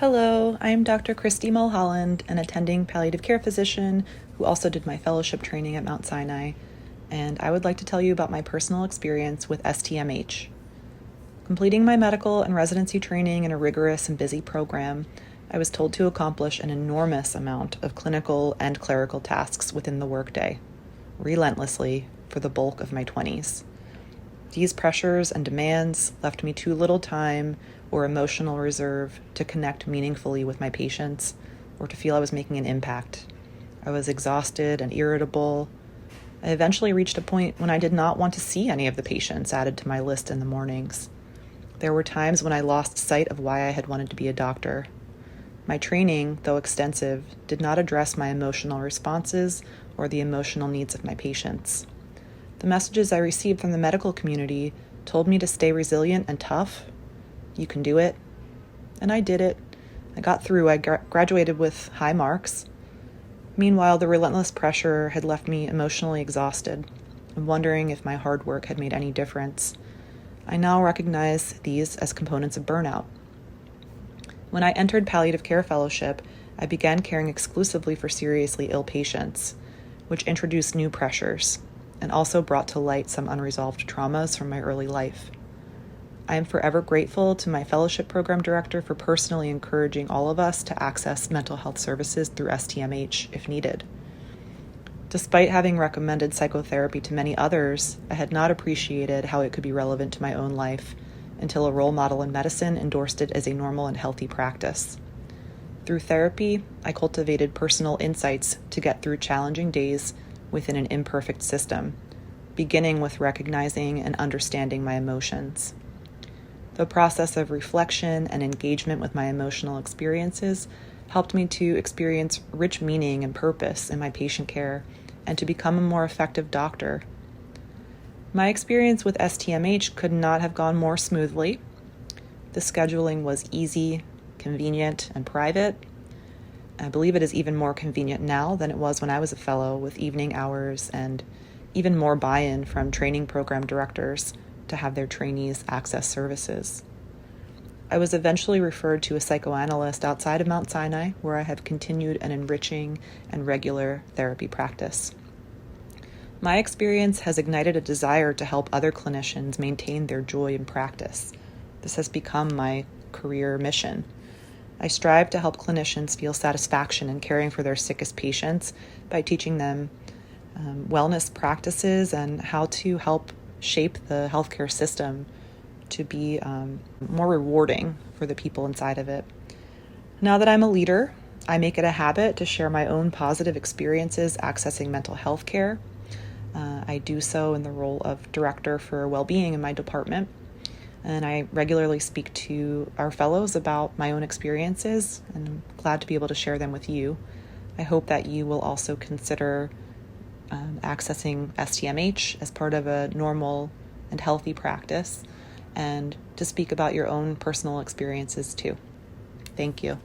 Hello, I'm Dr. Christie Mulholland, an attending palliative care physician who also did my fellowship training at Mount Sinai, and I would like to tell you about my personal experience with STMH. Completing my medical and residency training in a rigorous and busy program, I was told to accomplish an enormous amount of clinical and clerical tasks within the workday, relentlessly for the bulk of my 20s. These pressures and demands left me too little time or emotional reserve to connect meaningfully with my patients or to feel I was making an impact. I was exhausted and irritable. I eventually reached a point when I did not want to see any of the patients added to my list in the mornings. There were times when I lost sight of why I had wanted to be a doctor. My training, though extensive, did not address my emotional responses or the emotional needs of my patients. The messages I received from the medical community told me to stay resilient and tough. You can do it. And I did it. I got through. I graduated with high marks. Meanwhile, the relentless pressure had left me emotionally exhausted and wondering if my hard work had made any difference. I now recognize these as components of burnout. When I entered palliative care fellowship, I began caring exclusively for seriously ill patients, which introduced new pressures and also brought to light some unresolved traumas from my early life. I am forever grateful to my fellowship program director for personally encouraging all of us to access mental health services through STMH if needed. Despite having recommended psychotherapy to many others, I had not appreciated how it could be relevant to my own life until a role model in medicine endorsed it as a normal and healthy practice. Through therapy, I cultivated personal insights to get through challenging days within an imperfect system, beginning with recognizing and understanding my emotions. The process of reflection and engagement with my emotional experiences helped me to experience rich meaning and purpose in my patient care and to become a more effective doctor. My experience with STMH could not have gone more smoothly. The scheduling was easy, convenient, and private. I believe it is even more convenient now than it was when I was a fellow, with evening hours and even more buy-in from training program directors to have their trainees access services. I was eventually referred to a psychoanalyst outside of Mount Sinai, where I have continued an enriching and regular therapy practice. My experience has ignited a desire to help other clinicians maintain their joy in practice. This has become my career mission. I strive to help clinicians feel satisfaction in caring for their sickest patients by teaching them wellness practices and how to help shape the healthcare system to be more rewarding for the people inside of it. Now that I'm a leader, I make it a habit to share my own positive experiences accessing mental health care. I do so in the role of director for well-being in my department. And I regularly speak to our fellows about my own experiences, and I'm glad to be able to share them with you. I hope that you will also consider accessing STMH as part of a normal and healthy practice, and to speak about your own personal experiences too. Thank you.